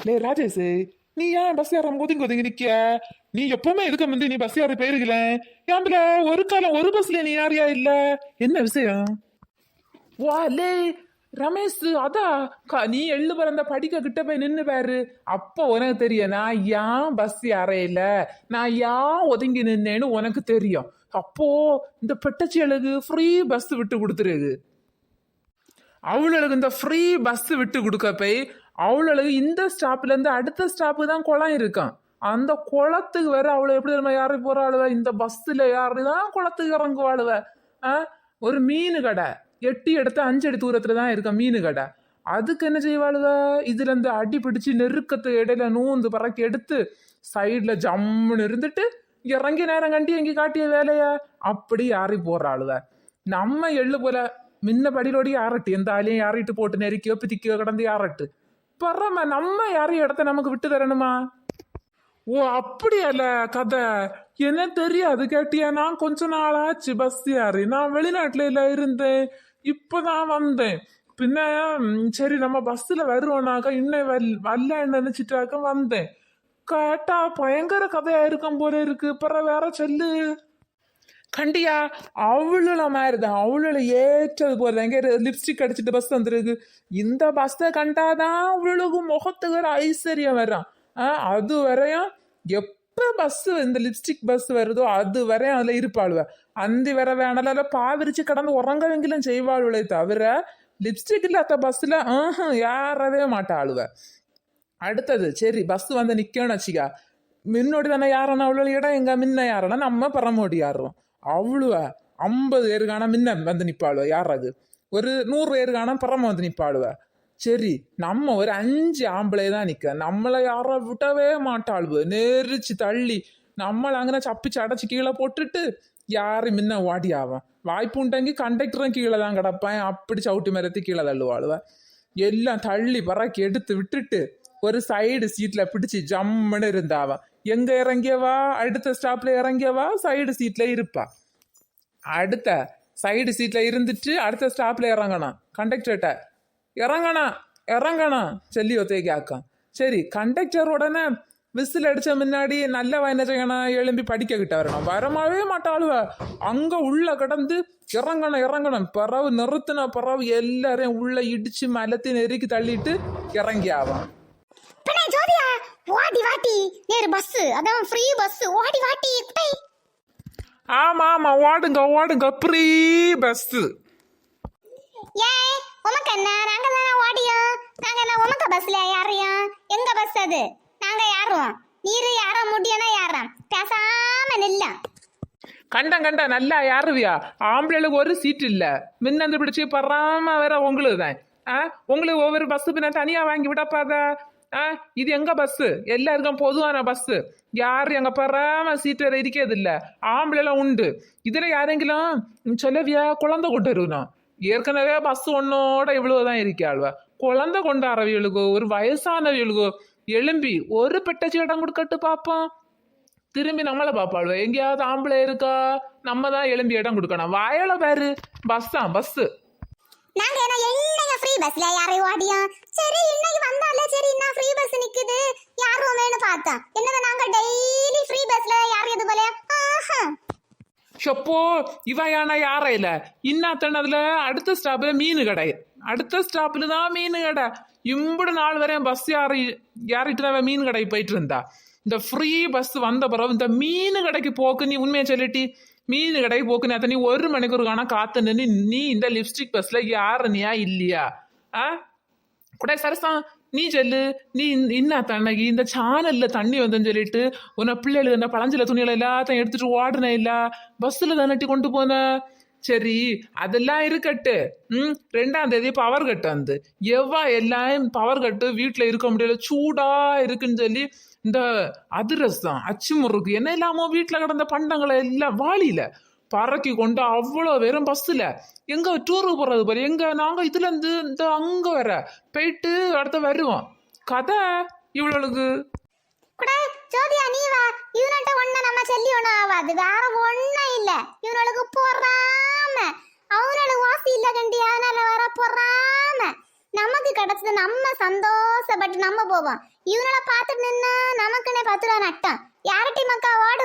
லே ராஜேஷ், நீ ஏன் பஸ் ஏறாம ஒதுங்கி ஒதுங்கி நிக்க? நீ எப்பவுமே இதுக்கு முந்தி நீ பஸ் ஏறி போயிருக்கல. ஏன்ல ஒரு காலம் ஒரு பஸ்ல நீ யாரையா இல்ல? என்ன விஷயம்? வா லே ரமேஷ், அதான் நீ எள்ளு பிறந்த படிக்க கிட்ட போய் நின்னு பாரு. அப்போ உனக்கு தெரியும் நான் ஏன் பஸ் ஏறையில, நான் ஏன் ஒதுங்கி நின்னேன்னு உனக்கு தெரியும். அப்போ இந்த பெட்டச்சியலுக்கு ஃப்ரீ பஸ் விட்டு கொடுத்துருக்கு. அவளுக்கு இந்த ஃப்ரீ பஸ் விட்டு கொடுக்க போய் அவளுக்கு இந்த ஸ்டாப்ல இருந்து அடுத்த ஸ்டாப்பு தான் குளம் இருக்கான். அந்த குளத்துக்கு வேற அவளை எப்படி நம்ம யாரு போறாளுவ? இந்த பஸ்ல யாருதான் குளத்துக்கு இறங்குவாளுவ? ஒரு மீன் கடை 8 இடத்து 5 அடி தூரத்துல தான் இருக்க மீன் கடை. அதுக்கு என்ன செய்வாளுவ? இதுல இருந்து அடி பிடிச்சு நெருக்கத்து இடையில நூந்து பறக்கி எடுத்து சைட்ல ஜம்முன்னு இருந்துட்டு இறங்கி நேரம் கண்டி எங்க காட்டிய வேலைய அப்படி யாரி போறாளுவ. நம்ம எள்ளு போல முன்ன படியிலோடி யாரட்டு எந்த ஆளையும் யாரிட்டு போட்டு நெருக்கியோ பிதிக்கியோ கிடந்து யாரட்டு பரம நம்ம யாரையும் இடத்த நமக்கு விட்டு தரணுமா? ஓ அப்படியல்ல கதை. என்ன தெரியாது கேட்டியா? நான் கொஞ்ச நாளாச்சு பஸ் யாரு. நான் வெளிநாட்டுல இல்ல இருந்தேன், இப்பதான் வந்தேன். பின்ன சரி நம்ம பஸ்ல வருவோம்னாக்கா இன்னும் வரலன்னு நினைச்சிட்டாக்க வந்தேன். கேட்டா பயங்கர கதையா இருக்கும் போல இருக்கு. பிற வேற சொல்லு. கண்டியா அவ்வளோ மாதிரிதான், அவ்வளோ ஏற்றது போறது. எங்க லிப்ஸ்டிக் அடிச்சுட்டு பஸ் வந்துருக்கு. இந்த பஸ்ஸை கண்டாதான் அவ்வளவு முகத்துக்கு ஒரு ஐஸ்வர்யம் வரும். அது வரையும் எப்ப பஸ் இந்த லிப்ஸ்டிக் பஸ் வருதோ அது வரையும் அதுல இருப்பாளுவ. அந்த வர வேணால பாவிரிச்சு கடந்து உறங்கவெங்கிலும் செய்வாளுவளே தவிர லிப்ஸ்டிக் இல்லாத பஸ்ல யாரவே மாட்டாளுவ. அடுத்தது சரி பஸ் வந்து நிக்கணும்னு வச்சுக்கா, முன்னோடி தானே யாரனா அவ்வளோ இடம் எங்க முன்ன யாரனா நம்ம பரமோடி யாரும் அவ்வளவ 50 பேருக்கான முன்ன வந்து நிப்பாளுவ. யாராது ஒரு 100 பேருக்கான பரம வந்து நிப்பாளுவ. சரி நம்ம ஒரு 5 ஆம்பளை தான் நிக்க, நம்மளை யார விட்டவே மாட்டாளுவ. நெரிச்சு தள்ளி நம்மளை அங்கே சப்பிச்சு அடைச்சு கீழே போட்டுட்டு யாரு முன்ன ஓடி ஆவான். வாய்ப்பு உண்டங்கி கண்டக்டரும் கீழே தான் கிடப்பேன். அப்படி சவுட்டி மரத்து கீழே தள்ளுவாளுவ. எல்லாம் தள்ளி பறக்கி எடுத்து விட்டுட்டு ஒரு சைடு சீட்ல பிடிச்சி ஜம்முன்னு இருந்தாவா. எங்க இறங்கியவா? அடுத்த ஸ்டாப்ல இறங்கியவா சைடு சீட்ல இருப்பா. அடுத்த சைடு சீட்ல இருந்துட்டு அடுத்த ஸ்டாப்ல இறங்கணும். கண்டக்டர்கிட்ட இறங்கணும் இறங்கணும் சொல்லி ஒத்தைக்காக்கம். சரி கண்டக்டர் உடனே விசில் அடிச்ச முன்னாடி நல்ல என்ன செய்யணும்? எழும்பி படிக்க கிட்ட வரணும். வரமாவே மாட்டாளுவ. அங்க உள்ள கிடந்து இறங்கணும் இறங்கணும். பிறவு நிறுத்தின பிறவு எல்லாரையும் உள்ள இடிச்சு மலத்தி நெருக்கி தள்ளிட்டு இறங்கி ஆவான். ஜோதியா ஓடி வாட்டி நேரு பஸ், அதான் ஃப்ரீ பஸ். ஓடி வாட்டி. ஆமா ஆமா ஓடுங்க ஓடுங்க ஃப்ரீ பஸ். ஏய் உமக்கு என்ன? நாங்க தானே ஓடியோம். நாங்க என்ன உமக்கு பஸ்ல யாரையும்? எங்க பஸ் அது? நாங்க யாரும் நீரு யாரா முடியனா யாரா? பேசாம நில்ல. கண்ட நல்லா யாருவியா? ஆம்பளைகளுக்கு ஒரு சீட் இல்ல. முன்னந்து பிடிச்சி பறாம வேற உங்களுக்கு தான். உங்களுக்கு ஒவ்வொரு பஸ் பின்ன தனியா வாங்கி விடப்பாத. இது எங்க பஸ்? எல்லாருக்கும் பொதுவான பஸ். யாரு எங்க பறாம சீட் வேற இருக்கிறது இல்ல. ஆம்பளை எல்லாம் உண்டு. இதுல யாரெങ്കിലും சொல்லவியா குழந்தை கொண்டு வருவணும். ஏற்கனவே பஸ் ஒன்னோட இவ்வளவுதான் இருக்காளுவ. குழந்தை கொண்டாடுறவியலுக்கோ ஒரு வயசானவியலுக்கோ எழும்பி ஒரு பெட்டச்சி இடம் கொடுக்கட்டு பாப்போம். திரும்பி நம்மளை பாப்பாளுவ. எங்கேயாவது ஆம்பளை இருக்கா? நம்ம தான் எழும்பி இடம் கொடுக்கணும். வயல பாரு பஸ் தான் பஸ். நாங்க என்ன என்னங்க ஃப்ரீ பஸ்ல யாரையும் ஓடியோம். சரி இன்னைக்கு வந்தால சரி என்ன ஃப்ரீ பஸ் நிக்குது யாரும் வேணும் பார்த்தா. என்னது நாங்க டெய்லி ஃப்ரீ பஸ்ல யார் எது போல? ஷப்போ இவையான யாரையில இன்னாத்தனதுல அடுத்த ஸ்டாப்ல மீன் கடை. அடுத்த ஸ்டாப்ல தான் மீன் கடை. இம்புடு நாள் வரையும் பஸ் யாரிட்டு மீன் கடை போயிட்டு இருந்தா. இந்த ஃப்ரீ பஸ் வந்த பிறகு இந்த மீன் கடைக்கு போக்கு நீ உண்மையை சொல்லிட்டி. மீன் கடைக்கு போக்கு நேத்த நீ 1 மணிக்கூர் காணா காத்து நின்று நீ இந்த லிப்ஸ்டிக் பஸ்ல யாருனியா இல்லையா? கூட சரசா நீ சொல்லு. நீ என்ன தண்ணகி இந்த சானல்ல தண்ணி வந்தேன்னு சொல்லிட்டு உன்னை பிள்ளைகள் இந்த பழஞ்சில துணிகளை எல்லாத்தையும் எடுத்துட்டு ஓடுன இல்ல பஸ்ல தானட்டி கொண்டு போன. சரி அதெல்லாம் இருக்கட்டு. 2ஆம் தேதி பவர் கட்டு வந்து எவ்வா எல்லாம் பவர் கட்டு வீட்டுல இருக்க முடியல சூடா இருக்குன்னு சொல்லி இந்த அதிரசம் அச்சு முறுக்கு என்ன இல்லாமோ வீட்டுல கிடந்த பண்டங்களை எல்லாம் வாளியில பறக்கி கொண்டு அவ்வளோ வெறும் பஸ்ல எங்க டூருக்கு போறது பாரு. எங்க நாங்க இதுல இருந்து இந்த அங்க வர போயிட்டு அடுத்த வருவோம். கதை இவ்வளவுக்கு கூட ஜோதியா நீ வா. இவனட்ட ஒண்ணு நம்ம சொல்லி ஒண்ணும் ஆகாது. வேற ஒண்ணும் இல்ல. இவனுக்கு பொறாம அவனுக்கு வாசி இல்ல கண்டி. அதனால வர பொறாம நமக்கு கிடைச்சது நம்ம சந்தோஷப்பட்டு நம்ம போவோம். இவனால பார்த்துட்டு நின்னா நமக்குன்னே 10 ரூபா நட்டம். யார்கிட்டயும் மக்கா ஓட